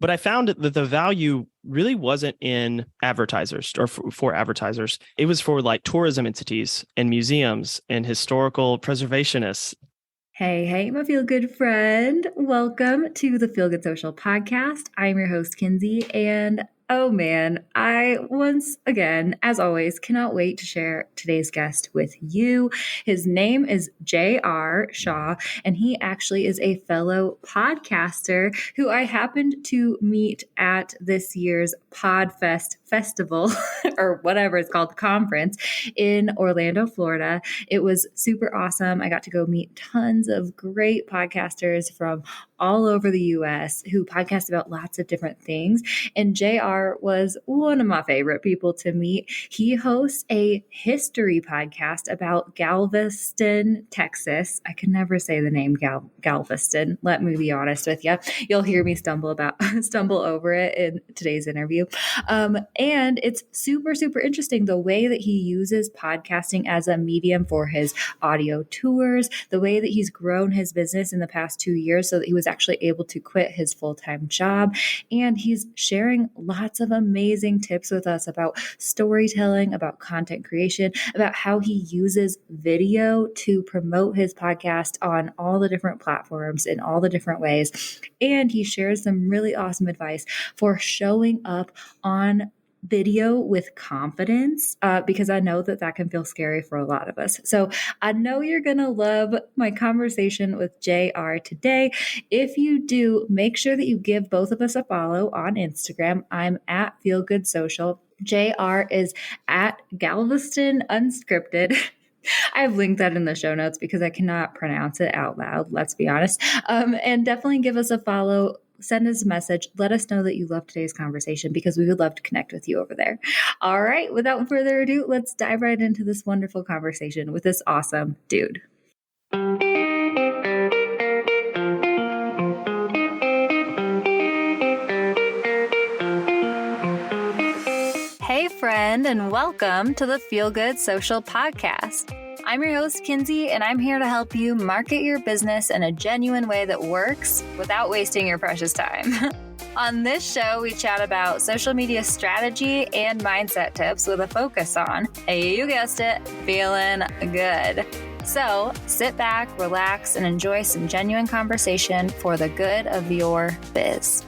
But I found that the value really wasn't in advertisers or for advertisers. It was for like tourism entities and museums and historical preservationists. Hey, my feel good friend. Welcome to the Feel Good Social podcast. I'm your host, Kinsey, and oh man, I once again, as always, cannot wait to share today's guest with you. His name is J.R. Shaw, and he actually is a fellow podcaster who I happened to meet at this year's PodFest festival, or whatever it's called, conference in Orlando, Florida. It was super awesome. I got to go meet tons of great podcasters from all over the US who podcast about lots of different things. And JR was one of my favorite people to meet. He hosts a history podcast about Galveston, Texas. I can never say the name Galveston. Let me be honest with you. You'll hear me stumble over it in today's interview. And it's super, super interesting the way that he uses podcasting as a medium for his audio tours, the way that he's grown his business in the past 2 years so that he was actually able to quit his full-time job. And he's sharing lots of amazing tips with us about storytelling, about content creation, about how he uses video to promote his podcast on all the different platforms in all the different ways. And he shares some really awesome advice for showing up on video with confidence, because I know that can feel scary for a lot of us. So I know you're going to love my conversation with JR today. If you do, make sure that you give both of us a follow on Instagram. I'm at Feel Good Social. JR is at Galveston Unscripted. I've linked that in the show notes because I cannot pronounce it out loud, let's be honest. And definitely give us a follow. Send us a message. Let us know that you loved today's conversation because we would love to connect with you over there. All right, without further ado, let's dive right into this wonderful conversation with this awesome dude. Hey, friend, and welcome to the Feel Good Social podcast. I'm your host, Kinsey, and I'm here to help you market your business in a genuine way that works without wasting your precious time. On this show, we chat about social media strategy and mindset tips with a focus on, you guessed it, feeling good. So sit back, relax, and enjoy some genuine conversation for the good of your biz.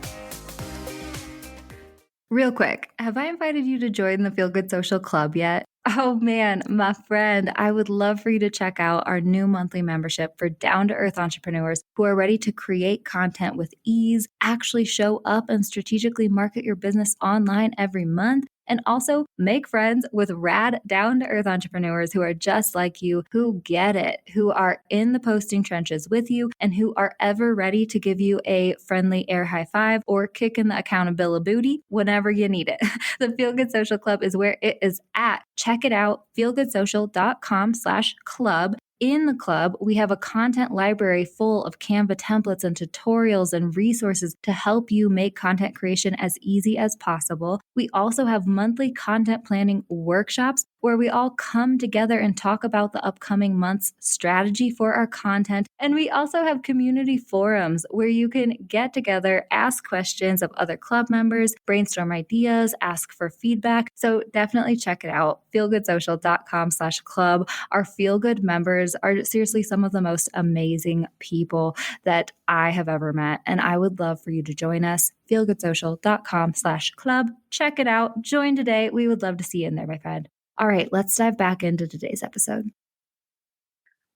Real quick, have I invited you to join the Feel Good Social Club yet? Oh man, my friend, I would love for you to check out our new monthly membership for down-to-earth entrepreneurs who are ready to create content with ease, actually show up and strategically market your business online every month, and also make friends with rad down-to-earth entrepreneurs who are just like you, who get it, who are in the posting trenches with you, and who are ever ready to give you a friendly air high five or kick in the accountability booty whenever you need it. The Feel Good Social Club is where it is at. Check it out, feelgoodsocial.com/club. In the club, we have a content library full of Canva templates and tutorials and resources to help you make content creation as easy as possible. We also have monthly content planning workshops where we all come together and talk about the upcoming month's strategy for our content. And we also have community forums where you can get together, ask questions of other club members, brainstorm ideas, ask for feedback. So definitely check it out, feelgoodsocial.com/club. Our Feel Good members are seriously some of the most amazing people that I have ever met. And I would love for you to join us, feelgoodsocial.com/club. Check it out. Join today. We would love to see you in there, my friend. All right, let's dive back into today's episode.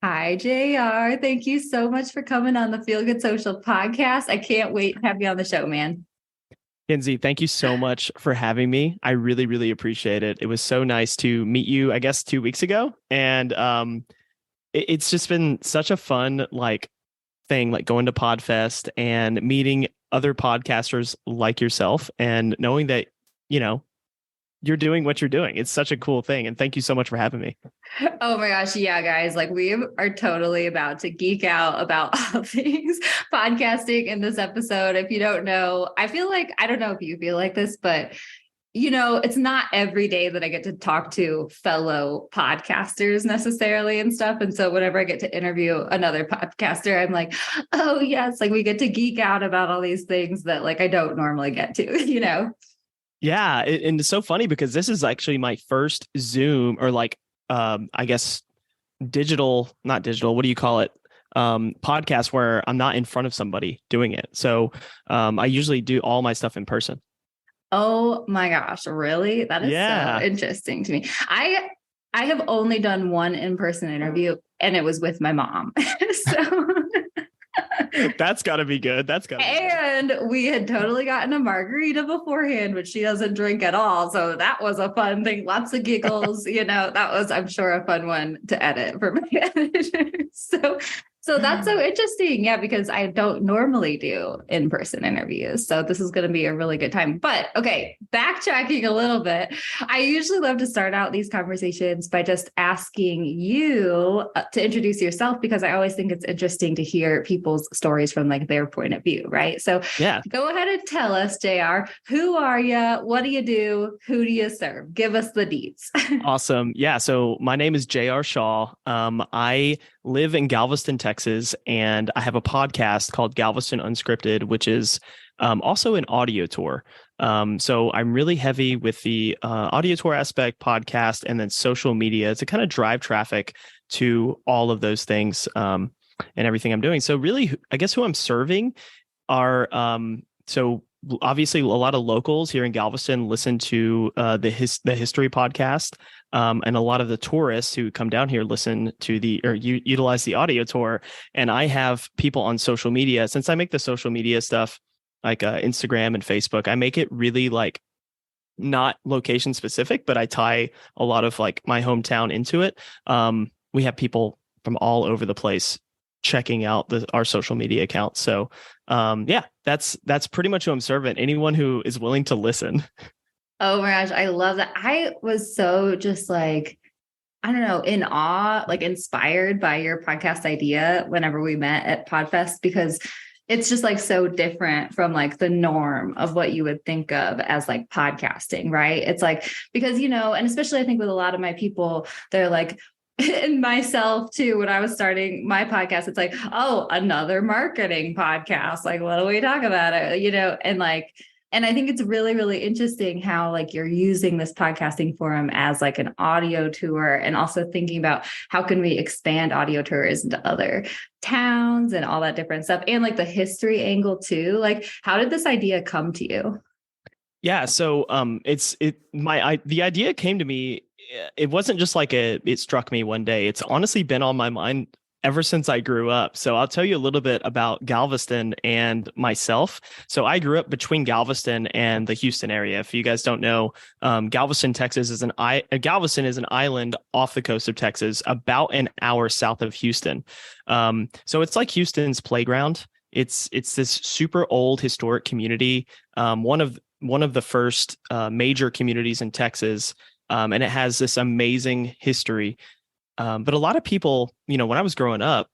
Hi, JR. Thank you so much for coming on the Feel Good Social podcast. I can't wait to have you on the show, man. Kinsey, thank you so much for having me. I really, really appreciate it. It was so nice to meet you, I guess, 2 weeks ago. And it's just been such a fun thing, like going to PodFest and meeting other podcasters like yourself and knowing that, you're doing what you're doing. It's such a cool thing. And thank you so much for having me. Oh my gosh. Yeah, guys, we are totally about to geek out about all things podcasting in this episode. If you don't know, I feel like, I don't know if you feel like this, but it's not every day that I get to talk to fellow podcasters necessarily and stuff. And so whenever I get to interview another podcaster, I'm like, oh yes, like we get to geek out about all these things that like I don't normally get to. Yeah, and it's so funny because this is actually my first Zoom or like I guess not digital, what do you call it? Podcast where I'm not in front of somebody doing it. So I usually do all my stuff in person. Oh my gosh, really? That is so Yeah. interesting to me. I have only done one in-person interview and it was with my mom. So That's got to be good. That's got to be good. and we had totally gotten a margarita beforehand, which she doesn't drink at all. So that was a fun thing. Lots of giggles, that was, I'm sure, a fun one to edit for my editor. So that's so interesting. Yeah, because I don't normally do in-person interviews. So this is going to be a really good time. But okay, backtracking a little bit. I usually love to start out these conversations by just asking you to introduce yourself, because I always think it's interesting to hear people's stories from like their point of view, right? So Yeah. go ahead and tell us, JR, who are you? What do you do? Who do you serve? Give us the deets. Awesome. Yeah. So my name is JR Shaw. I live in Galveston, Texas, and I have a podcast called Galveston Unscripted, which is also an audio tour. So I'm really heavy with the audio tour aspect, podcast, and then social media to kind of drive traffic to all of those things and everything I'm doing. So really, I guess who I'm serving are so obviously a lot of locals here in Galveston listen to the history podcast, and a lot of the tourists who come down here listen to utilize the audio tour. And I have people on social media, since I make the social media stuff like Instagram and Facebook. I make it really like not location specific, but I tie a lot of like my hometown into it. We have people from all over the place checking out our social media accounts. So yeah, that's pretty much who I'm serving. Anyone who is willing to listen. Oh my gosh, I love that. I was so just like, I don't know, in awe, like inspired by your podcast idea whenever we met at Podfest, because it's just like so different from like the norm of what you would think of as like podcasting, right? It's like, because, and especially I think with a lot of my people, they're like, and myself too, when I was starting my podcast, it's like, oh, another marketing podcast. Like, what do we talk about? And I think it's really, really interesting how like you're using this podcasting forum as like an audio tour, and also thinking about how can we expand audio tours into other towns and all that different stuff. And like the history angle too. Like, how did this idea come to you? Yeah. So the idea came to me. It wasn't just like it struck me one day. It's honestly been on my mind ever since I grew up. So I'll tell you a little bit about Galveston and myself. So I grew up between Galveston and the Houston area. If you guys don't know, Galveston, Texas Galveston is an island off the coast of Texas, about an hour south of Houston. So it's like Houston's playground. It's this super old historic community. One of the first major communities in Texas. And it has this amazing history. But a lot of people, when I was growing up,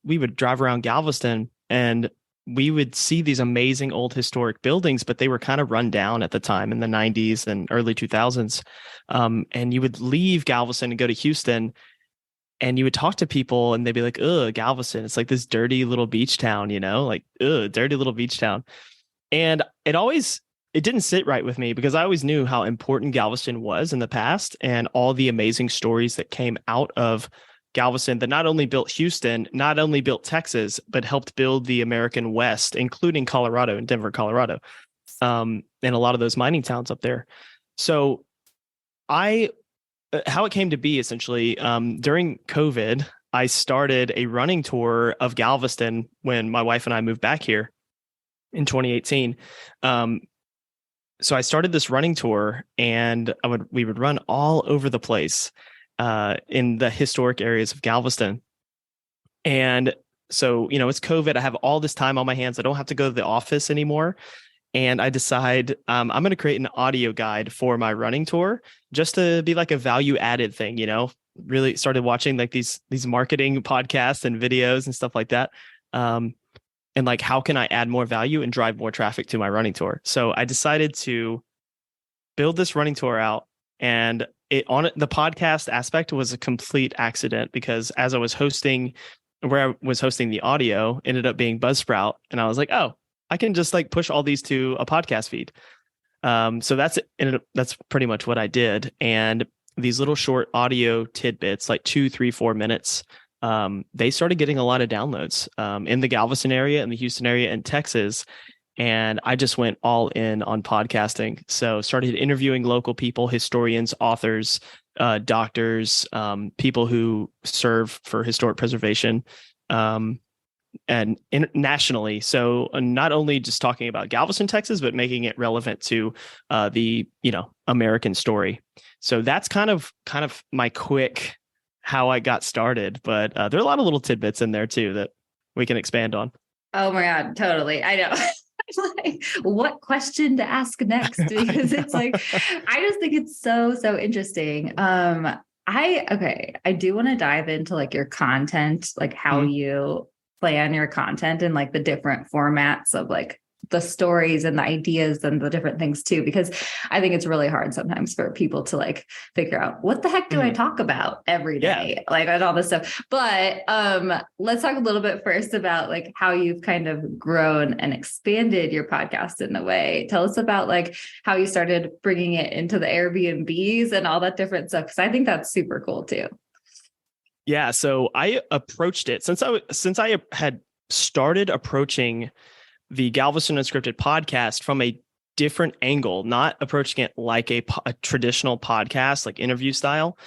we would drive around Galveston and we would see these amazing old historic buildings, but they were kind of run down at the time in the 90s and early 2000s. And you would leave Galveston and go to Houston, and you would talk to people and they'd be like, ugh, Galveston, it's like this dirty little beach town, like, ugh, dirty little beach town. And it didn't sit right with me, because I always knew how important Galveston was in the past and all the amazing stories that came out of Galveston that not only built Houston, not only built Texas, but helped build the American West, including Colorado and Denver, Colorado, and a lot of those mining towns up there. So how it came to be essentially, during COVID, I started a running tour of Galveston when my wife and I moved back here in 2018. So I started this running tour, and we would run all over the place in the historic areas of Galveston. And so, it's COVID. I have all this time on my hands. I don't have to go to the office anymore. And I decide I'm going to create an audio guide for my running tour, just to be like a value added thing, really started watching like these marketing podcasts and videos and stuff like that. And like, how can I add more value and drive more traffic to my running tour? So I decided to build this running tour out. And the podcast aspect was a complete accident because as I was hosting, where I was hosting the audio ended up being Buzzsprout. And I was like, oh, I can just like push all these to a podcast feed. So that's pretty much what I did. And these little short audio tidbits, like 2, 3, 4 minutes, they started getting a lot of downloads in the Galveston area, in the Houston area, and Texas. And I just went all in on podcasting. So started interviewing local people, historians, authors, doctors, people who serve for historic preservation, and nationally. So not only just talking about Galveston, Texas, but making it relevant to the American story. So that's kind of my quick how I got started. But there are a lot of little tidbits in there too that we can expand on. Oh my God, totally. I know. Like, what question to ask next? Because it's like, I just think it's so interesting. I do want to dive into like your content, like how you plan your content and like the different formats of like the stories and the ideas and the different things too, because I think it's really hard sometimes for people to like figure out what the heck do I talk about every day, like and all this stuff. But let's talk a little bit first about like how you've kind of grown and expanded your podcast in a way. Tell us about like how you started bringing it into the Airbnbs and all that different stuff, because I think that's super cool too. Yeah, so I approached it since I had started approaching the Galveston Unscripted podcast from a different angle, not approaching it like a traditional podcast, like interview style.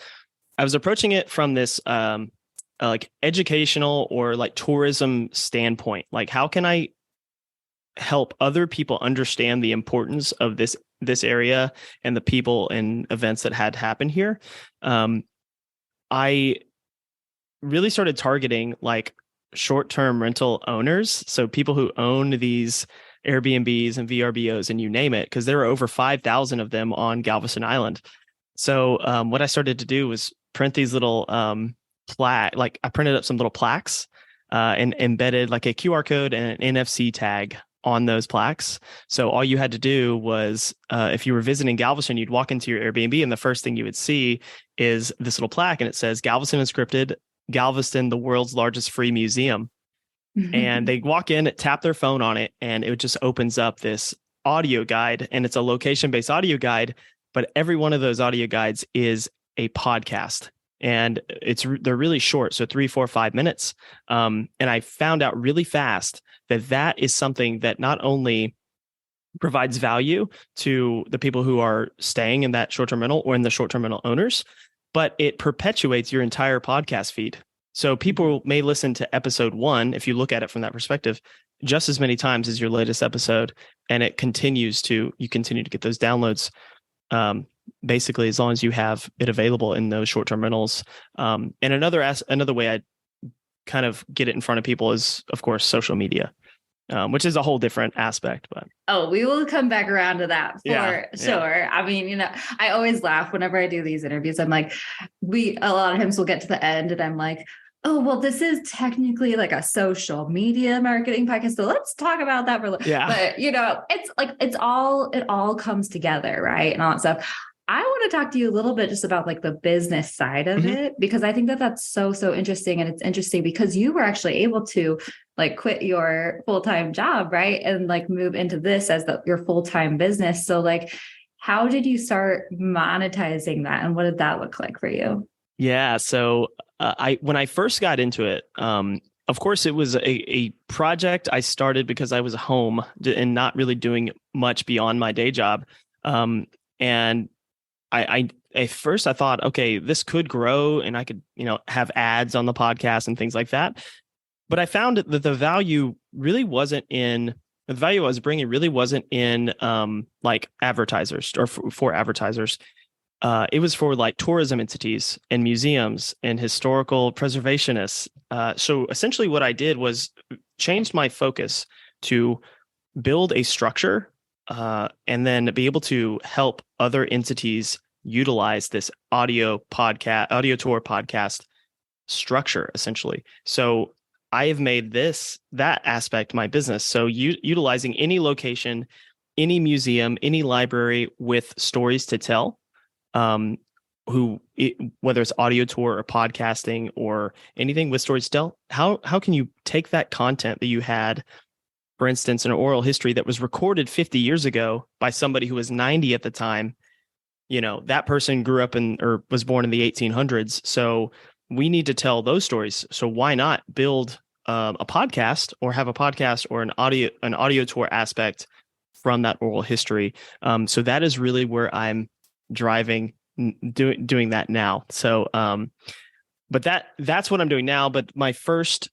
I was approaching it from this like educational or like tourism standpoint. Like, how can I help other people understand the importance of this area and the people and events that had happened here? I really started targeting like short-term rental owners. So people who own these Airbnbs and VRBOs and you name it, because there are over 5,000 of them on Galveston Island. So what I started to do was print these little like I printed up some little plaques and embedded like a QR code and an NFC tag on those plaques. So all you had to do was, if you were visiting Galveston, you'd walk into your Airbnb and the first thing you would see is this little plaque, and it says Galveston Unscripted, Galveston, the world's largest free museum. And they walk in, tap their phone on it, and it just opens up this audio guide, and it's a location-based audio guide, but every one of those audio guides is a podcast. And they're really short, so 3, 4, 5 minutes. And I found out really fast that is something that not only provides value to the people who are staying in that short-term rental or in the short-term rental owners, but it perpetuates your entire podcast feed. So people may listen to episode 1, if you look at it from that perspective, just as many times as your latest episode, and you continue to get those downloads. Basically, as long as you have it available in those short-term rentals. And another way I kind of get it in front of people is, of course, social media, which is a whole different aspect. But we will come back around to that for sure. Yeah. I mean, I always laugh whenever I do these interviews. I'm like, a lot of times we'll get to the end and I'm like, oh, well, this is technically like a social media marketing podcast. So let's talk about that for a little. Yeah. But it's like, it all comes together, right? And all that stuff. I want to talk to you a little bit just about like the business side of it, because I think that's so interesting. And it's interesting because you were actually able to like quit your full-time job, right? And like move into this as your full-time business. So like, how did you start monetizing that? And what did that look like for you? Yeah. So when I first got into it, of course, it was a project I started because I was home and not really doing much beyond my day job. And I at first I thought, okay, this could grow and I could, have ads on the podcast and things like that. But I found that the value really wasn't in the value I was bringing really wasn't in like advertisers or for advertisers. It was for like tourism entities and museums and historical preservationists. So essentially what I did was changed my focus to build a structure and then be able to help other entities utilize this audio tour podcast structure, essentially. So I have made that aspect my business. So utilizing any location any museum, any library with stories to tell, whether it's audio tour or podcasting or anything with stories to tell, how can you take that content that you had, for instance, an oral history that was recorded 50 years ago by somebody who was 90 at the time? That person grew up or was born in the 1800s. So we need to tell those stories. So why not build a podcast, or have a podcast or an audio tour aspect from that oral history? So that is really where I'm driving, doing that now. So, but that's what I'm doing now. But my first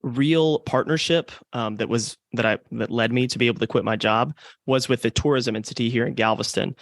real partnership that led me to be able to quit my job was with the tourism entity here in Galveston,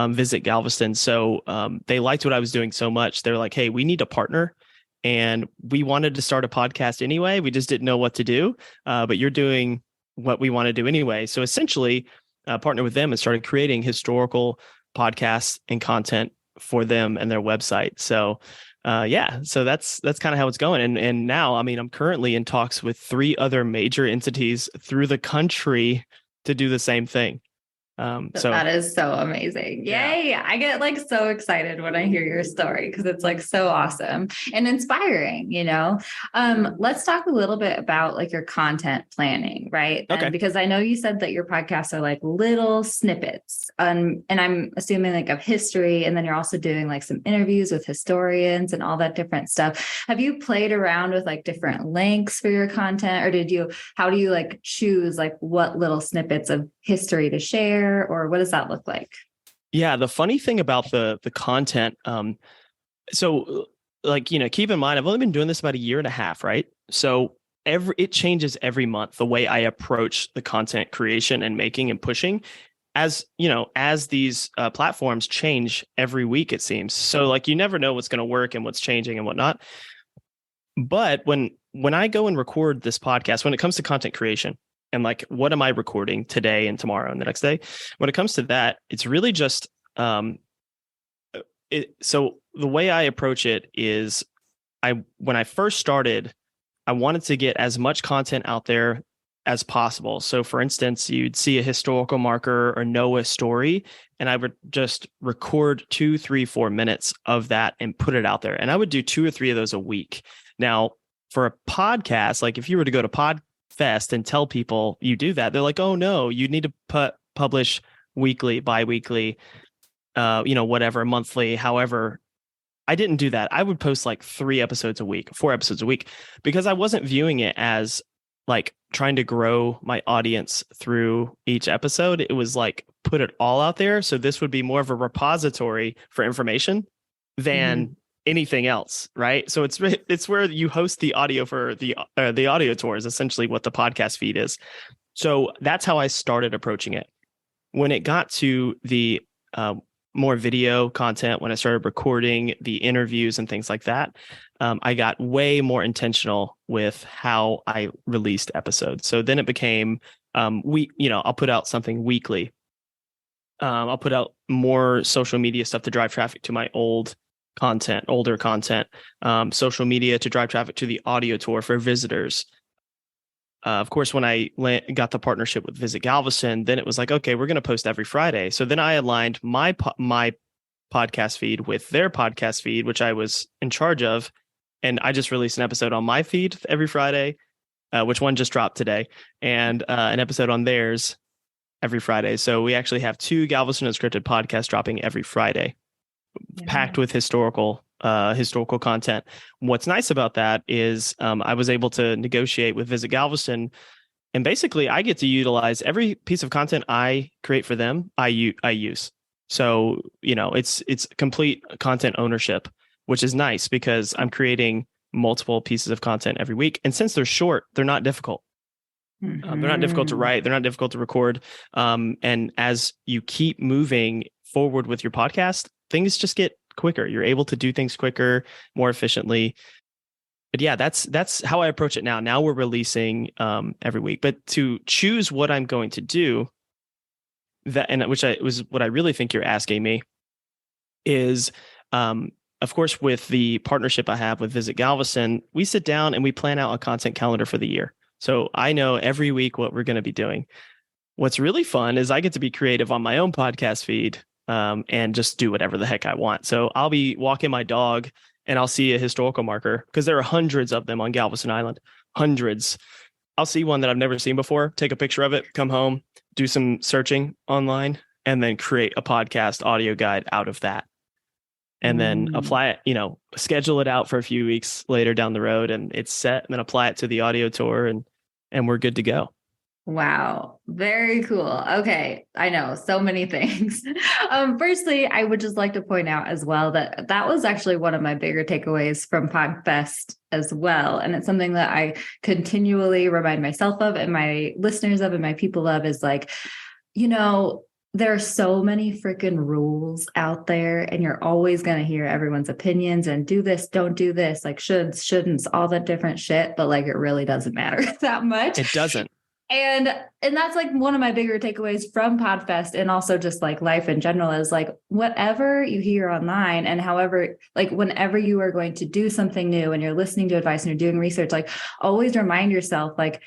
Visit Galveston. So they liked what I was doing so much. They're like, hey, we need a partner. And we wanted to start a podcast anyway. We just didn't know what to do. But you're doing what we want to do anyway. So essentially, partnered with them and started creating historical podcasts and content for them and their website. So so that's kind of how it's going. And now, I mean, I'm currently in talks with 3 other major entities through the country to do the same thing. So that is so amazing. Yay. Yeah. I get like so excited when I hear your story, because it's like so awesome and inspiring, Let's talk a little bit about like your content planning, right? Okay. Because I know you said that your podcasts are like little snippets, and I'm assuming like of history. And then you're also doing like some interviews with historians and all that different stuff. Have you played around with like different lengths for your content, or how do you like choose like what little snippets of history to share? Or what does that look like? Yeah, the funny thing about the content, so like, keep in mind, I've only been doing this about 1.5 years, right? So it changes every month, the way I approach the content creation and making and pushing, as these platforms change every week, it seems. So like, you never know what's going to work and what's changing and whatnot. But when I go and record this podcast, when it comes to content creation, and like, what am I recording today and tomorrow and the next day? When it comes to that, it's really just, so the way I approach it is, when I first started, I wanted to get as much content out there as possible. So for instance, you'd see a historical marker or know a story, and I would just record 2, 3, 4 minutes of that and put it out there. And I would do 2 or 3 of those a week. Now, for a podcast, like if you were to go to Podfest and tell people you do that, they're like, oh no, you need to publish weekly, bi-weekly, whatever, monthly, however. I didn't do that. I would post like 3 episodes a week, 4 episodes a week, because I wasn't viewing it as like trying to grow my audience through each episode. It was like, put it all out there. So this would be more of a repository for information than anything else, right? So it's where you host the audio for the audio tour is essentially what the podcast feed is. So that's how I started approaching it. When it got to the more video content, when I started recording the interviews and things like that, I got way more intentional with how I released episodes. So then it became I'll put out something weekly. I'll put out more social media stuff to drive traffic to my older content, social media to drive traffic to the audio tour for visitors. Of course, when I got the partnership with Visit Galveston, then it was like, okay, we're going to post every Friday. So then I aligned my podcast feed with their podcast feed, which I was in charge of. And I just released an episode on my feed every Friday, which one just dropped today, and an episode on theirs every Friday. So we actually have 2 Galveston Unscripted podcasts dropping every Friday, packed with historical content. What's nice about that is I was able to negotiate with Visit Galveston, and basically I get to utilize every piece of content I create for them. I use. So, it's complete content ownership, which is nice because I'm creating multiple pieces of content every week. And since they're short, they're not difficult. They're not difficult to write. They're not difficult to record. And as you keep moving forward with your podcast, things just get quicker. You're able to do things quicker, more efficiently. But yeah, that's how I approach it now. Now we're releasing every week. But to choose what I'm going to do, which was what I really think you're asking me, is of course, with the partnership I have with Visit Galveston, we sit down and we plan out a content calendar for the year. So I know every week what we're going to be doing. what's really fun is I get to be creative on my own podcast feed, and just do whatever the heck I want. So I'll be walking my dog and I'll see a historical marker because there are hundreds of them on Galveston Island, hundreds. I'll see one that I've never seen before, take a picture of it, come home, do some searching online, and then create a podcast audio guide out of that. And then apply it, schedule it out for a few weeks later down the road, and it's set, and then apply it to the audio tour, and we're good to go. Wow. Very cool. Okay. I know so many things. Firstly, I would just like to point out as well that that was actually one of my bigger takeaways from PodFest as well. And it's something that I continually remind myself of and my listeners of and my people of is like, there are so many freaking rules out there, and you're always going to hear everyone's opinions and do this, don't do this, like shoulds, shouldn'ts, all that different shit. But like, it really doesn't matter that much. It doesn't. And that's like one of my bigger takeaways from PodFest, and also just like life in general is like whatever you hear online and however, like whenever you are going to do something new and you're listening to advice and you're doing research, like always remind yourself, like,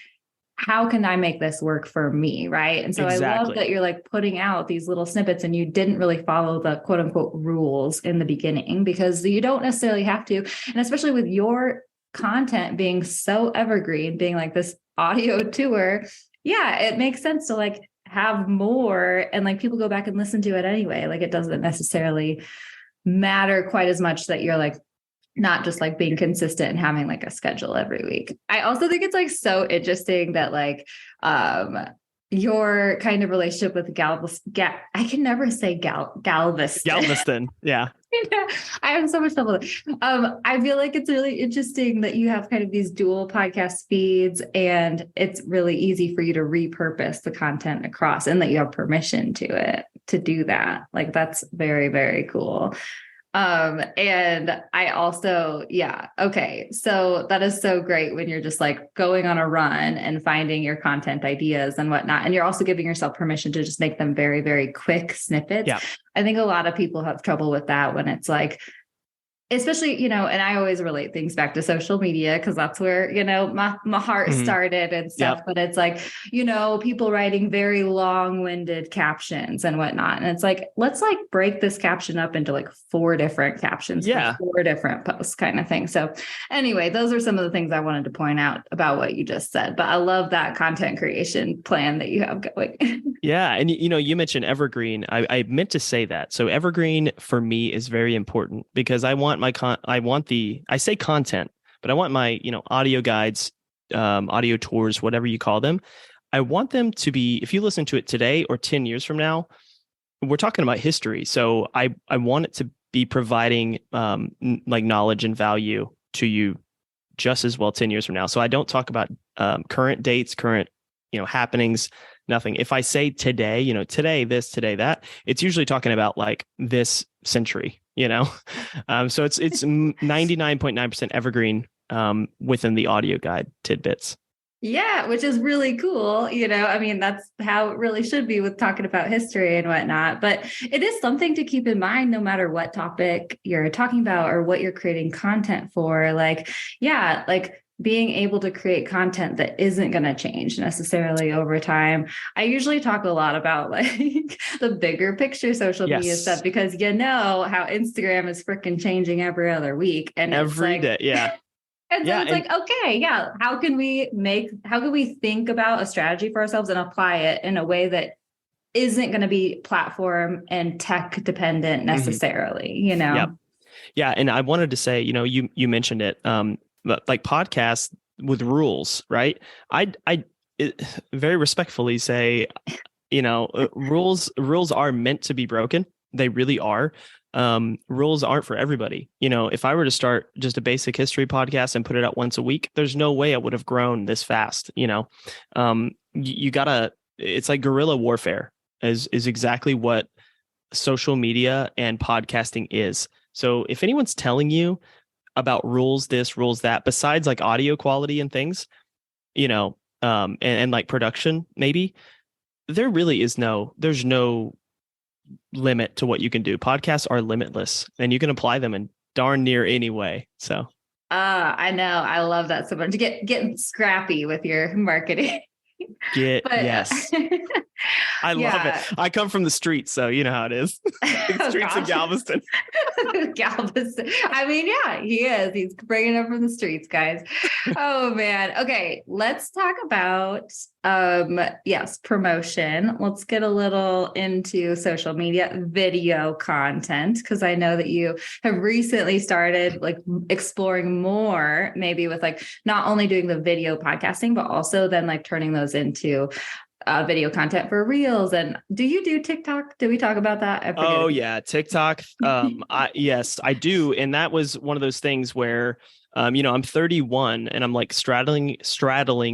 how can I make this work for me? Right. And so exactly. I love that you're like putting out these little snippets and you didn't really follow the quote unquote rules in the beginning, because you don't necessarily have to. And especially with your content being so evergreen, being like this audio tour, yeah, it makes sense to like have more and like people go back and listen to it anyway. Like it doesn't necessarily matter quite as much that you're like not just like being consistent and having like a schedule every week. I also think it's like so interesting that like your kind of relationship with I can never say Galveston. Yeah. I have so much trouble. I feel like it's really interesting that you have kind of these dual podcast feeds, and it's really easy for you to repurpose the content across, and that you have permission to do that. Like that's very, very cool. And I also, okay. So that is so great when you're just like going on a run and finding your content ideas and whatnot. And you're also giving yourself permission to just make them very, very quick snippets. Yeah. I think a lot of people have trouble with that when it's like, especially, and I always relate things back to social media because that's where, my heart started and stuff. Yep. But it's like, people writing very long-winded captions and whatnot. And it's like, let's like break this caption up into like 4 different captions, for 4 different posts kind of thing. So anyway, those are some of the things I wanted to point out about what you just said. But I love that content creation plan that you have going. Yeah. And, you mentioned evergreen. I meant to say that. So evergreen for me is very important because I want I say content, but I want my, audio guides, audio tours, whatever you call them. I want them to be, if you listen to it today or 10 years from now, we're talking about history. So I want it to be providing like knowledge and value to you just as well 10 years from now. So I don't talk about current dates, current, happenings, nothing. If I say today, today, this, today, that, it's usually talking about like this century, so it's 99.9% evergreen within the audio guide tidbits. Yeah, which is really cool. I mean, that's how it really should be with talking about history and whatnot. But it is something to keep in mind, no matter what topic you're talking about or what you're creating content for. Like, being able to create content that isn't going to change necessarily over time. I usually talk a lot about like the bigger picture social media stuff because how Instagram is freaking changing every other week. And every day. Yeah. And so it's like, okay, how can we think about a strategy for ourselves and apply it in a way that isn't going to be platform and tech dependent necessarily, Yep. Yeah. And I wanted to say, you mentioned it, like podcasts with rules, right? I very respectfully say, rules are meant to be broken. They really are. Rules aren't for everybody. If I were to start just a basic history podcast and put it out once a week, there's no way I would have grown this fast. You gotta, it's like guerrilla warfare is exactly what social media and podcasting is. So if anyone's telling you about rules this, rules that, besides like audio quality and things, and like production, maybe there really is there's no limit to what you can do. Podcasts are limitless and you can apply them in darn near any way. So I know. I love that so much. Getting scrappy with your marketing. But Yes. I love it. yeah. I come from the streets, so you know how it is. Big Oh streets of gosh. Galveston. Galveston. I mean, yeah, he is. He's bringing it from the streets, guys. Oh man. Okay, let's talk about yes, promotion. Let's get a little into social media video content because I know that you have recently started like exploring more maybe with like not only doing the video podcasting but also then like turning those into video content for reels. And do you do TikTok? Did we talk about that? I forget. Oh yeah, TikTok. Yes, I do, and that was one of those things where, I'm 31, and I'm like straddling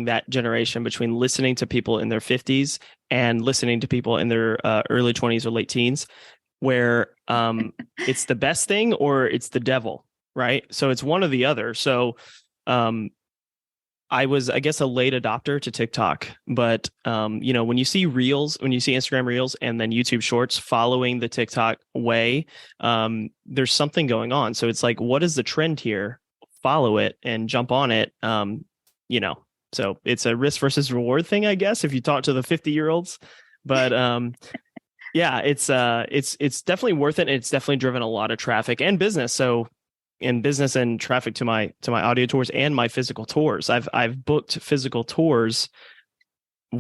that generation between listening to people in their 50s and listening to people in their early 20s or late teens, where it's the best thing or it's the devil, right? So it's one or the other. So um, I was, I guess, a late adopter to TikTok, but when you see reels, when you see Instagram reels and then YouTube shorts following the TikTok way, there's something going on. So it's like, what is the trend here? Follow it and jump on it. So it's a risk versus reward thing, I guess, if you talk to the 50-year-olds. But yeah, it's definitely worth it. And it's definitely driven a lot of traffic and business. So in business and traffic to my audio tours and my physical tours. I've booked physical tours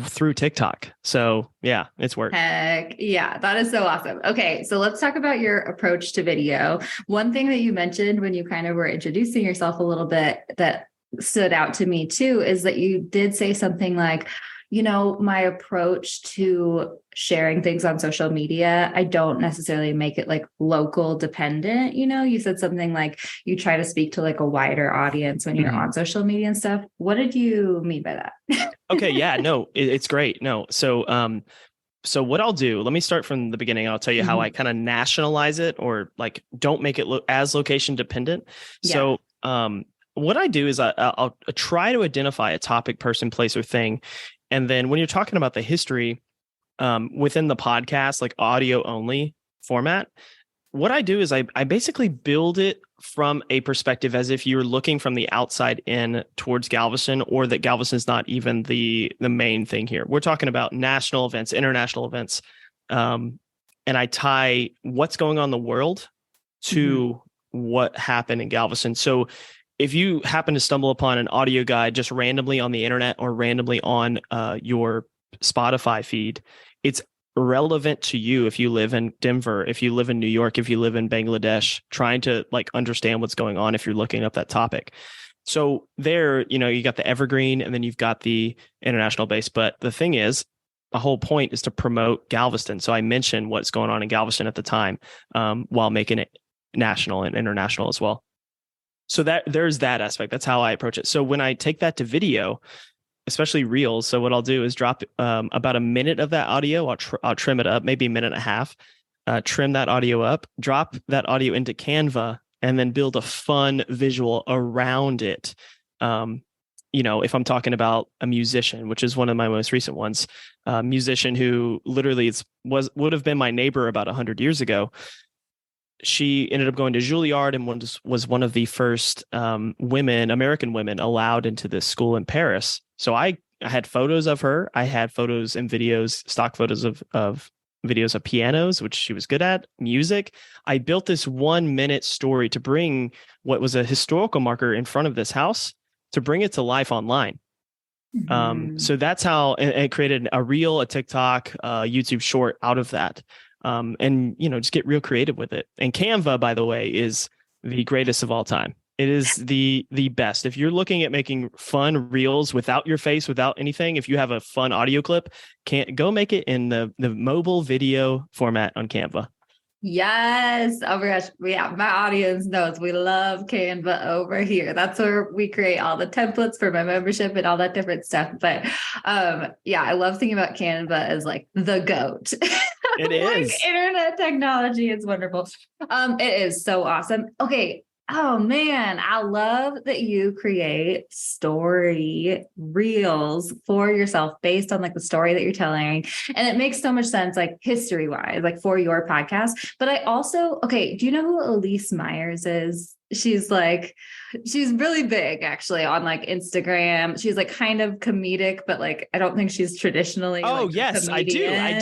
through TikTok. So yeah, it's worked. Heck yeah, that is so awesome. Okay, so let's talk about your approach to video. One thing that you mentioned when you kind of were introducing yourself a little bit that stood out to me too is that you did say something like, my approach to sharing things on social media, I don't necessarily make it like local dependent. You said something like you try to speak to like a wider audience when you're on social media and stuff. What did you mean by that? Okay. Yeah, no, it's great. No. So what I'll do, let me start from the beginning. I'll tell you how I kind of nationalize it or like, don't make it look as location dependent. Yeah. So, what I do is I'll try to identify a topic, person, place, or thing. And then when you're talking about the history within the podcast, like audio only format, what I do is I basically build it from a perspective as if you're looking from the outside in towards Galveston, or that Galveston is not even the main thing here. We're talking about national events, international events. And I tie what's going on in the world to what happened in Galveston. So if you happen to stumble upon an audio guide just randomly on the internet or randomly on your Spotify feed, it's relevant to you if you live in Denver, if you live in New York, if you live in Bangladesh, trying to like understand what's going on if you're looking up that topic. So there, you got the evergreen and then you've got the international base. But the thing is, the whole point is to promote Galveston. So I mentioned what's going on in Galveston at the time while making it national and international as well. So there's that aspect. That's how I approach it. So when I take that to video, especially reels, so what I'll do is drop about a minute of that audio. I'll trim it up, maybe a minute and a half, trim that audio up, drop that audio into Canva, and then build a fun visual around it. If I'm talking about a musician, which is one of my most recent ones, musician who literally would have been my neighbor about 100 years ago. She ended up going to Juilliard and was one of the first American women allowed into this school in Paris. So I had photos of her. I had photos and videos, stock photos of videos of pianos, which she was good at, music. I built this 1 minute story to bring what was a historical marker in front of this house to bring it to life online. So that's how it created a reel, a TikTok, YouTube short out of that. And just get real creative with it. And Canva, by the way, is the greatest of all time. It is the best. If you're looking at making fun reels without your face, without anything, if you have a fun audio clip, go make it in the mobile video format on Canva. Yes. Oh my gosh. Yeah. My audience knows we love Canva over here. That's where we create all the templates for my membership and all that different stuff. But yeah, I love thinking about Canva as like the GOAT. It is. Like internet technology. It's wonderful. It is so awesome. Okay. Oh man, I love that you create story reels for yourself based on like the story that you're telling. And it makes so much sense, like history wise, like for your podcast. But I also, okay, do you know who Elise Myers is? she's like, she's really big actually on like Instagram. She's like kind of comedic, but like I don't think she's traditionally Oh, like a yes, I do. comedian. Yeah, I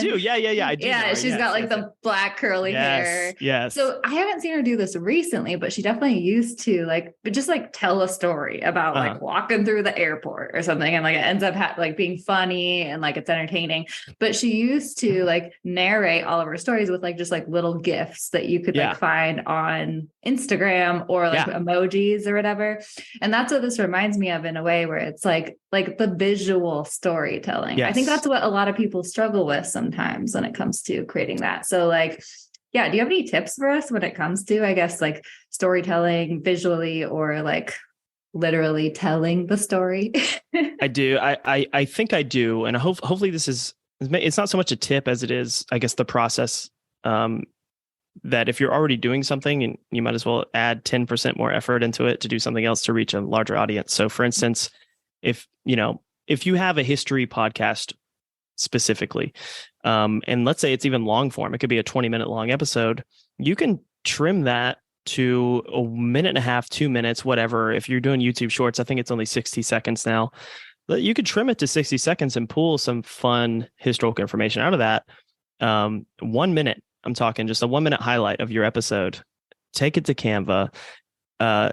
do know Yeah, her. she's got like the black curly hair. Yes. So I haven't seen her do this recently, but she definitely used to like, but just like tell a story about like walking through the airport or something. And like it ends up like being funny and like it's entertaining. But she used to like narrate all of her stories with like just like little gifs that you could like find on Instagram or like emojis or whatever. And that's what this reminds me of in a way, where it's like the visual storytelling. I think that's what a lot of people struggle with sometimes when it comes to creating that. So like, yeah, do you have any tips for us when it comes to, I guess, like storytelling visually or like literally telling the story? I do. I think I do. And hopefully this is, it's not so much a tip as it is, I guess, the process, that if you're already doing something, and you might as well add 10% more effort into it to do something else to reach a larger audience. So for instance, if you have a history podcast specifically, and let's say it's even long form, it could be a 20-minute long episode, you can trim that to a minute and a half, 2 minutes, whatever. If you're doing YouTube shorts, I think it's only 60 seconds now. But you could trim it to 60 seconds and pull some fun historical information out of that. 1 minute, I'm talking just a 1 minute highlight of your episode. Take it to Canva.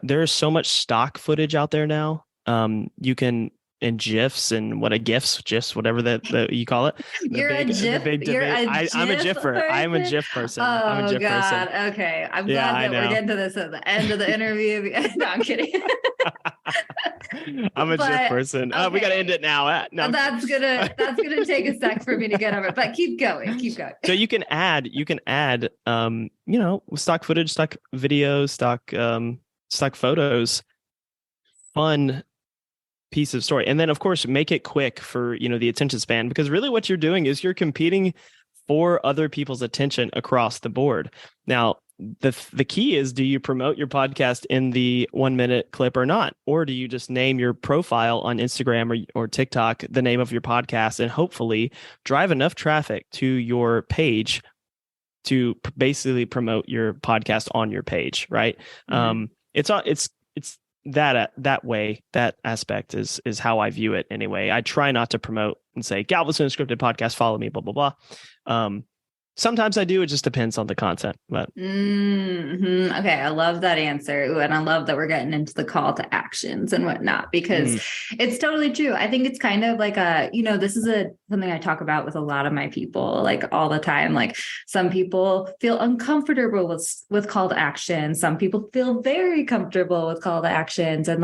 There's so much stock footage out there now. You can, and GIFs and GIFs, whatever that you call it. You're a GIF. I'm a GIFer. I'm a GIF person. Oh, I'm a GIF God. person. Okay. I'm glad that we're getting to this at the end of the interview. No, I'm kidding. I'm a GIF person. Okay. We got to end it now. No, that's gonna take a sec for me to get over it, but keep going. So you can add, stock footage, stock videos, stock photos, fun piece of story. And then of course, make it quick for, the attention span, because really what you're doing is you're competing for other people's attention across the board. Now, the key is, do you promote your podcast in the 1 minute clip or not? Or do you just name your profile on Instagram or TikTok, the name of your podcast, and hopefully drive enough traffic to your page to basically promote your podcast on your page, right? Mm-hmm. It's that way, that aspect is how I view it anyway. I try not to promote and say, Galveston Unscripted podcast, follow me, blah, blah, blah. Sometimes I do. It just depends on the content. But Okay, I love that answer. Ooh, and I love that we're getting into the call to actions and whatnot, because it's totally true. I think it's kind of like this is something I talk about with a lot of my people, like all the time. Like some people feel uncomfortable with call to action. Some people feel very comfortable with call to actions and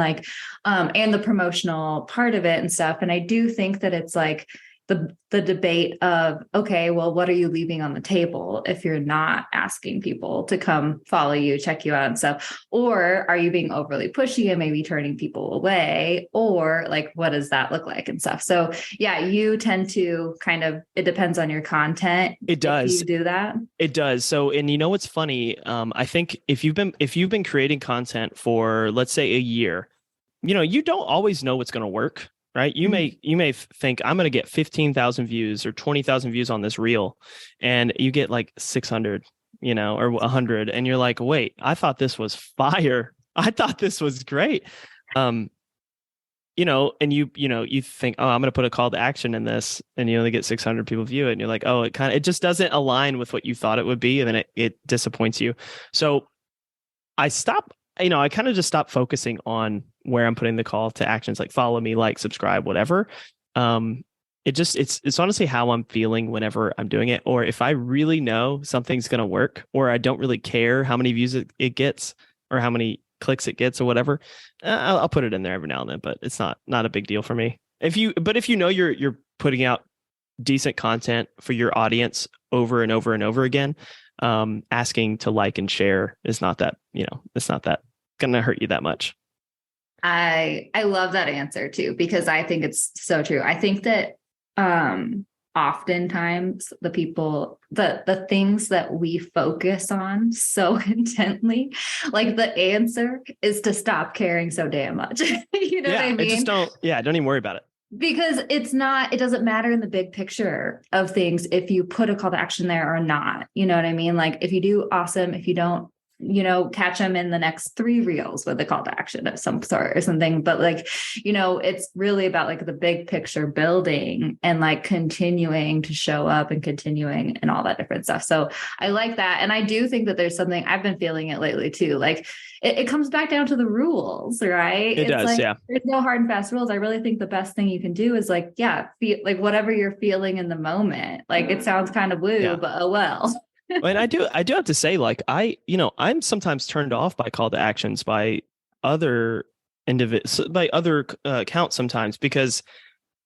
and the promotional part of it and stuff. And I do think that it's like the debate of, okay, well, what are you leaving on the table if you're not asking people to come follow you, check you out and stuff? Or are you being overly pushy and maybe turning people away? Or like, what does that look like and stuff? So yeah, you tend to it depends on your content. It does. You do that. It does. So, and what's funny? I think if you've been creating content for, let's say, a year, you don't always know what's going to work. Right. You may think, I'm going to get 15,000 views or 20,000 views on this reel, and you get like 600, or 100. And you're like, wait, I thought this was fire. I thought this was great. And you think, oh, I'm going to put a call to action in this, and you only get 600 people view it. And you're like, oh, it just doesn't align with what you thought it would be. And then it disappoints you. So I kind of just stopped focusing on where I'm putting the call to actions, like follow me, like, subscribe, whatever. It's honestly how I'm feeling whenever I'm doing it. Or if I really know something's going to work, or I don't really care how many views it gets or how many clicks it gets or whatever, I'll put it in there every now and then, but it's not a big deal for me. If you know, you're putting out decent content for your audience over and over and over again, asking to like and share is not that, it's not that going to hurt you that much. I love that answer too, because I think it's so true. I think that oftentimes the things that we focus on so intently, like the answer is to stop caring so damn much. You know what I mean? Don't even worry about it. Because it doesn't matter in the big picture of things if you put a call to action there or not. You know what I mean? Like if you do, awesome. If you don't, catch them in the next 3 reels with a call to action of some sort or something. But like, it's really about like the big picture building and like continuing to show up and continuing and all that different stuff. So I like that. And I do think that there's something, I've been feeling it lately too. Like it comes back down to the rules, right? It does, like, yeah. There's no hard and fast rules. I really think the best thing you can do is like, feel like whatever you're feeling in the moment. Like it sounds kind of woo, but oh well. And I do have to say, like, I'm sometimes turned off by call to actions by other accounts sometimes, because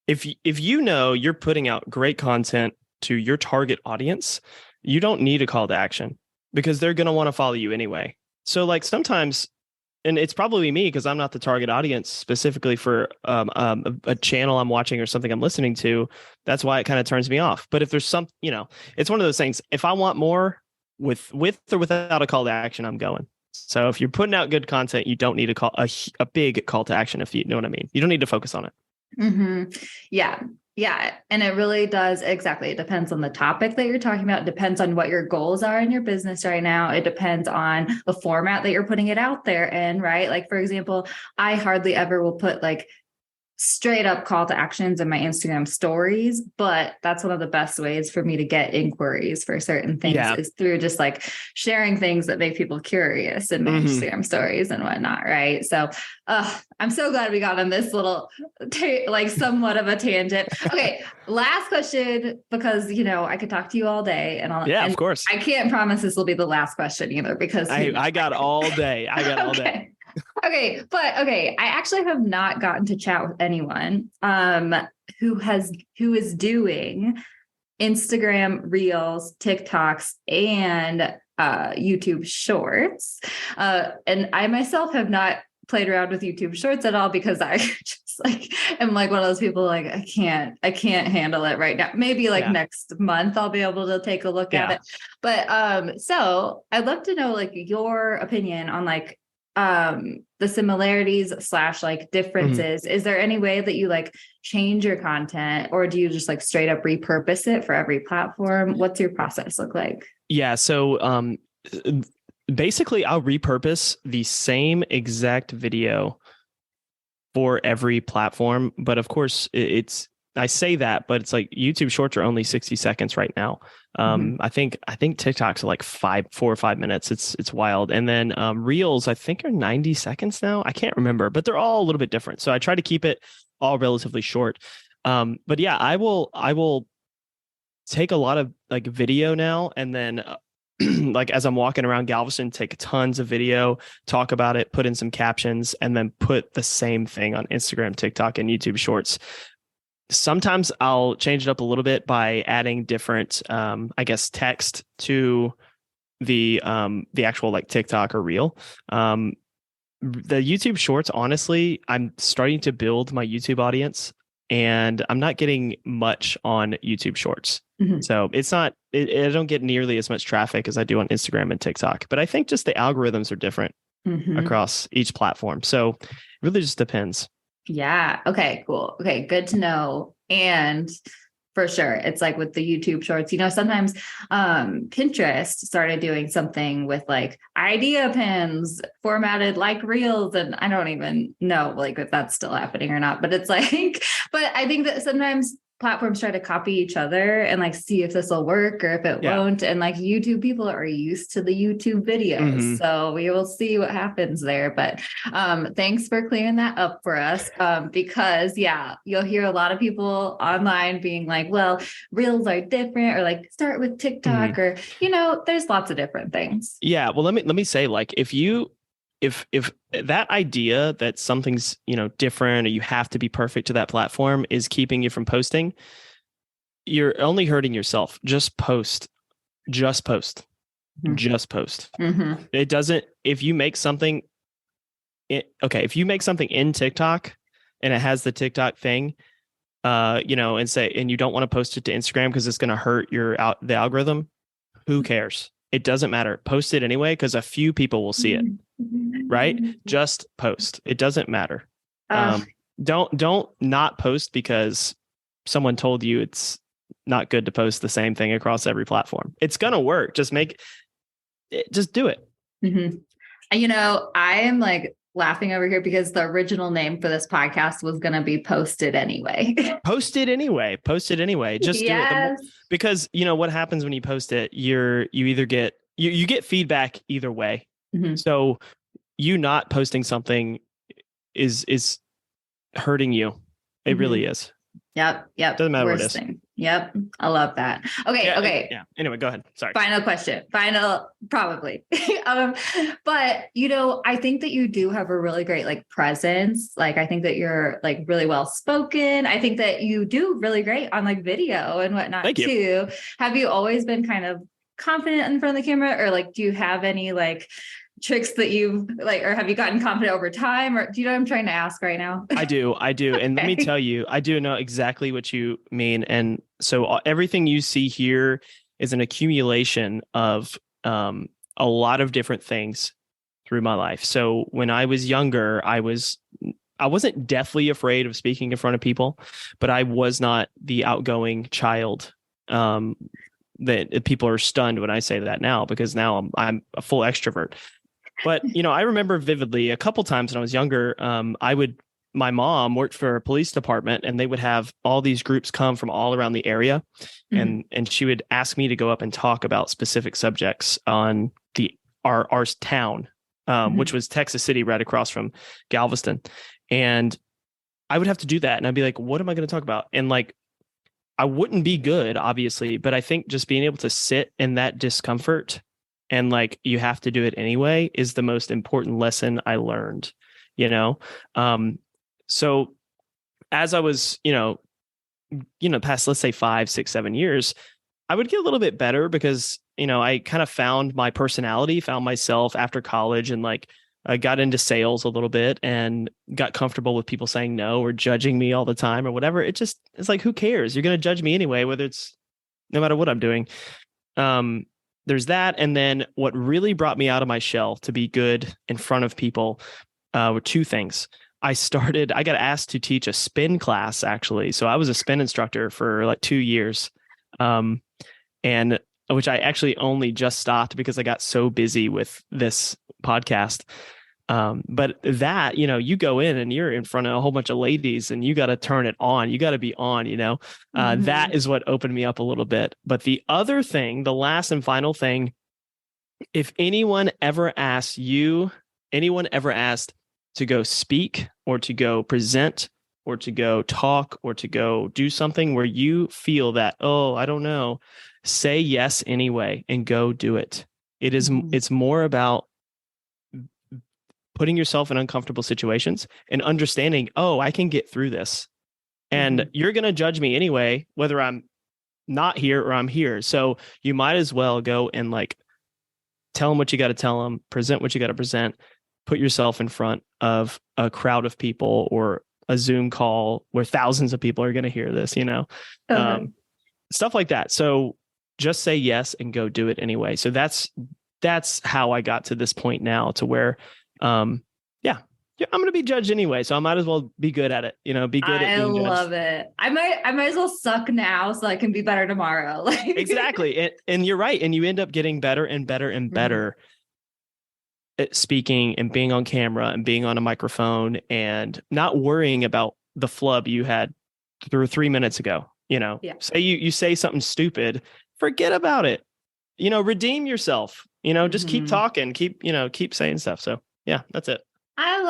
if you're putting out great content to your target audience, you don't need a call to action because they're going to want to follow you anyway. So like sometimes, and it's probably me because I'm not the target audience specifically for a channel I'm watching or something I'm listening to. That's why it kind of turns me off. But if there's some, it's one of those things. If I want more with or without a call to action, I'm going. So if you're putting out good content, you don't need a big call to action, if you know what I mean. You don't need to focus on it. Mm-hmm. Yeah. Yeah. And it really does. Exactly. It depends on the topic that you're talking about. It depends on what your goals are in your business right now. It depends on the format that you're putting it out there in, right? Like, for example, I hardly ever will put like straight up call to actions in my Instagram stories, but that's one of the best ways for me to get inquiries for certain things is through just like sharing things that make people curious in my Instagram stories and whatnot. Right. So I'm so glad we got on this little like somewhat of a tangent. Okay. Last question, because I could talk to you all day and all. Yeah, of course. I can't promise this will be the last question either, because I got all day. All day. Okay. I actually have not gotten to chat with anyone who is doing Instagram Reels, TikToks, and YouTube Shorts. And I myself have not played around with YouTube Shorts at all because I just like am like one of those people like I can't handle it right now. Maybe like next month I'll be able to take a look at it. But so I'd love to know like your opinion on like the similarities / like differences. Is there any way that you like change your content, or do you just like straight up repurpose it for every platform? What's your process look like? Yeah. So basically I'll repurpose the same exact video for every platform. But of course I say that, but it's like YouTube Shorts are only 60 seconds right now. I think TikToks are like 4 or 5 minutes. It's wild. And then Reels, I think, are 90 seconds now. I can't remember, but they're all a little bit different. So I try to keep it all relatively short. But yeah, I will take a lot of like video now, and then like as I'm walking around Galveston, take tons of video, talk about it, put in some captions, and then put the same thing on Instagram, TikTok, and YouTube Shorts. Sometimes I'll change it up a little bit by adding different, text to the actual like TikTok or Reel. The YouTube Shorts, honestly, I'm starting to build my YouTube audience, and I'm not getting much on YouTube Shorts. So it's not, I don't get nearly as much traffic as I do on Instagram and TikTok. But I think just the algorithms are different across each platform. So it really just depends. Yeah. Okay, cool. Okay. Good to know. And for sure, it's like with the YouTube Shorts, sometimes Pinterest started doing something with like idea pins formatted like Reels. And I don't even know like if that's still happening or not, but it's like, but I think that sometimes platforms try to copy each other and like see if this will work or if it won't. And like YouTube people are used to the YouTube videos. So we will see what happens there. But thanks for clearing that up for us. Because you'll hear a lot of people online being like, well, Reels are different, or like start with TikTok, or, there's lots of different things. Yeah. Well, let me say, like, if that idea that something's, different, or you have to be perfect to that platform is keeping you from posting, you're only hurting yourself. Just post. Just post. It doesn't, if you make something in TikTok and it has the TikTok thing, and you don't want to post it to Instagram because it's going to hurt the algorithm, who cares? It doesn't matter. Post it anyway, because a few people will see it. Right? Just post. It doesn't matter. Don't not post because someone told you it's not good to post the same thing across every platform. It's gonna work. Just do it. Mm-hmm. You know, I am like laughing over here because the original name for this podcast was going to be Posted Anyway. Post it anyway. Post it anyway. Just do it. Yes. Because you know what happens when you post it, you either get you get feedback either way. Mm-hmm. So you not posting something is hurting you. It really is. Yep. Doesn't matter what it is. Thing. Yep. I love that. Okay. Yeah, okay. Yeah. Anyway, go ahead. Sorry. Final question. Probably. But you know, I think that you do have a really great like presence. Like, I think that you're like really well spoken. I think that you do really great on like video and whatnot. Thank you. Too. Have you always been kind of confident in front of the camera, or like, do you have any like tricks that you've like, or have you gotten confident over time, or do you know what I'm trying to ask right now? I do. Okay. And let me tell you, I do know exactly what you mean. And so everything you see here is an accumulation of a lot of different things through my life. So when I was younger, I wasn't deathly afraid of speaking in front of people, but I was not the outgoing child that people are stunned when I say that now, because now I'm a full extrovert. But, you know, I remember vividly a couple times when I was younger, my mom worked for a police department, and they would have all these groups come from all around the area. Mm-hmm. And she would ask me to go up and talk about specific subjects on our town, which was Texas City, right across from Galveston. And I would have to do that. And I'd be like, what am I going to talk about? And like, I wouldn't be good, obviously, but I think just being able to sit in that discomfort and like, you have to do it anyway is the most important lesson I learned, you know? So as I was, past, let's say 5, 6, 7 years, I would get a little bit better because, you know, I kind of found my personality, found myself after college, and like, I got into sales a little bit and got comfortable with people saying no or judging me all the time or whatever. It's like, who cares? You're going to judge me anyway, no matter what I'm doing. There's that. And then what really brought me out of my shell to be good in front of people were two things. I got asked to teach a spin class, actually. So I was a spin instructor for like 2 years, and which I actually only just stopped because I got so busy with this podcast. But that, you know, you go in and you're in front of a whole bunch of ladies and you got to turn it on. You got to be on, you know, that is what opened me up a little bit. But the other thing, the last and final thing, if anyone ever asked to go speak or to go present or to go talk or to go do something where you feel that, oh, I don't know, say yes anyway and go do it. It's more about putting yourself in uncomfortable situations and understanding, oh, I can get through this. And you're going to judge me anyway, whether I'm not here or I'm here. So you might as well go and like tell them what you got to tell them, present what you got to present, put yourself in front of a crowd of people or a Zoom call where thousands of people are going to hear this, you know, stuff like that. So just say yes and go do it anyway. So that's how I got to this point now, to where, I'm going to be judged anyway. So I might as well be good at it, you know, be good at being judged. I love it. I might as well suck now so I can be better tomorrow. Exactly. And you're right. And you end up getting better and better and better at speaking and being on camera and being on a microphone and not worrying about the flub you had 3 minutes ago. You know, say you say something stupid, forget about it, you know, redeem yourself, you know, just keep talking, keep saying stuff. So yeah, that's it. I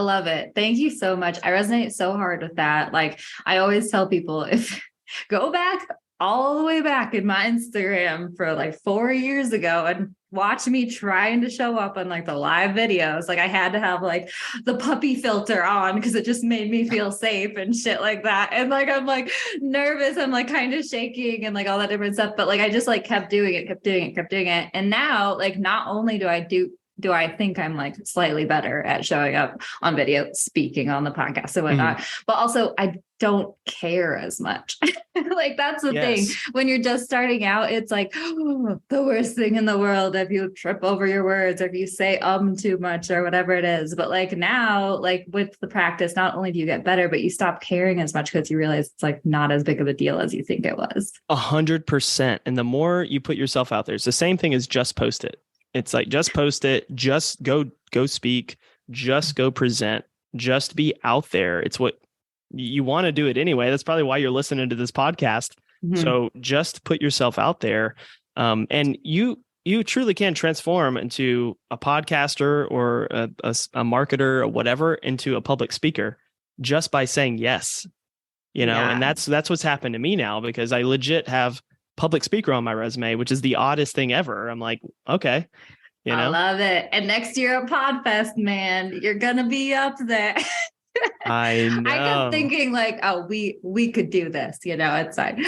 love it. Thank you so much. I resonate so hard with that. Like, I always tell people, if go back all the way back in my Instagram for like 4 years ago and watch me trying to show up on like the live videos. Like, I had to have like the puppy filter on because it just made me feel safe and shit like that. And like, I'm like nervous. I'm like kind of shaking and like all that different stuff. But like, I just like kept doing it. And now, like, not only do I think I'm like slightly better at showing up on video, speaking on the podcast and whatnot, but also I don't care as much. Like, that's the thing. When you're just starting out, it's like, oh, the worst thing in the world if you trip over your words or if you say too much or whatever it is. But like now, like with the practice, not only do you get better, but you stop caring as much because you realize it's like not as big of a deal as you think it was. 100%. And the more you put yourself out there, it's the same thing as just post it. It's like, just post it, just go speak, just go present, just be out there. It's what you want to do it anyway. That's probably why you're listening to this podcast. Mhm. So just put yourself out there. And you truly can transform into a podcaster or a marketer or whatever into a public speaker just by saying yes, Yeah. and that's what's happened to me now, because I legit have public speaker on my resume, which is the oddest thing ever. I'm like, okay, I love it. And next year at Podfest, man, you're going to be up there. I know. I kept thinking like, oh, we could do this, it's fine.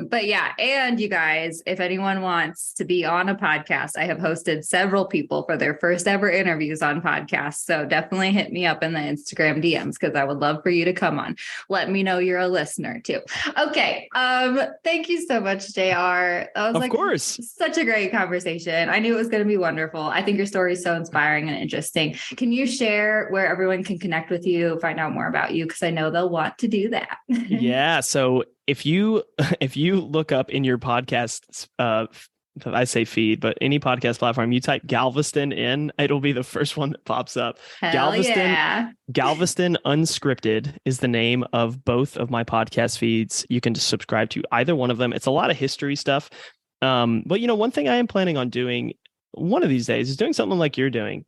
But yeah. And you guys, if anyone wants to be on a podcast, I have hosted several people for their first ever interviews on podcasts. So definitely hit me up in the Instagram DMs, because I would love for you to come on. Let me know you're a listener too. Okay. Thank you so much, JR. That was Of course. such a great conversation. I knew it was going to be wonderful. I think your story is so inspiring and interesting. Can you share where everyone can connect with you, find out more about you? Because I know they'll want to do that. Yeah. So if you look up in your podcast, I say feed, but any podcast platform, you type Galveston in, it'll be the first one that pops up. Galveston Unscripted is the name of both of my podcast feeds. You can just subscribe to either one of them. It's a lot of history stuff. But one thing I am planning on doing one of these days is doing something like you're doing,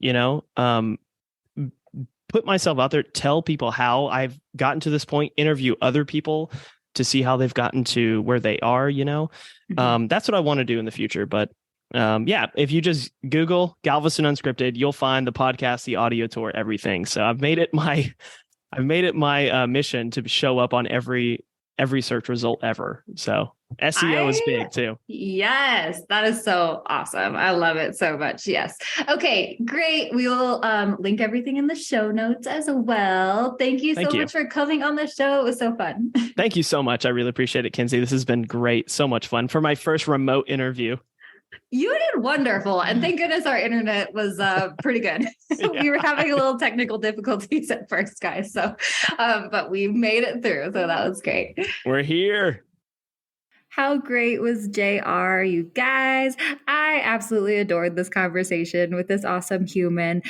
put myself out there, tell people how I've gotten to this point, interview other people to see how they've gotten to where they are, That's what I want to do in the future. But if you just Google Galveston Unscripted, you'll find the podcast, the audio tour, everything. So I've made it my mission to show up on every search result ever. So SEO is big too. Yes, that is so awesome. I love it so much. Yes. Okay, great. We will link everything in the show notes as well. Thank you so much for coming on the show. It was so fun. Thank you so much. I really appreciate it, Kinsey. This has been great. So much fun for my first remote interview. You did wonderful. And thank goodness our internet was pretty good. We were having a little technical difficulties at first, guys. So, but we made it through. So that was great. We're here. How great was JR, you guys? I absolutely adored this conversation with this awesome human.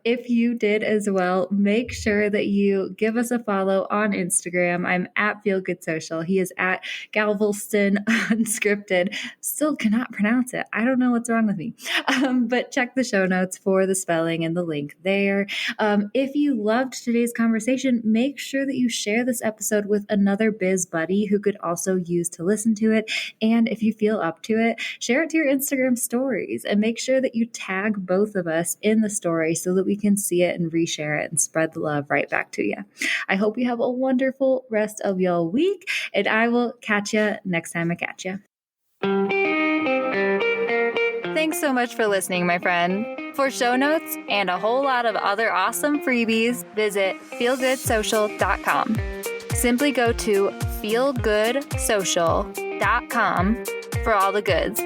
If you did as well, make sure that you give us a follow on Instagram. I'm at Feel Good Social. He is at Galveston Unscripted. Still cannot pronounce it. I don't know what's wrong with me. But check the show notes for the spelling and the link there. If you loved today's conversation, make sure that you share this episode with another biz buddy who could also use to listen to it. And if you feel up to it, share it to your Instagram stories and make sure that you tag both of us in the story so that we can see it and reshare it and spread the love right back to you. I hope you have a wonderful rest of your week, and I will catch you next time I catch you. Thanks so much for listening, my friend. For show notes and a whole lot of other awesome freebies, visit feelgoodsocial.com. Simply go to feelgoodsocial.com for all the goods.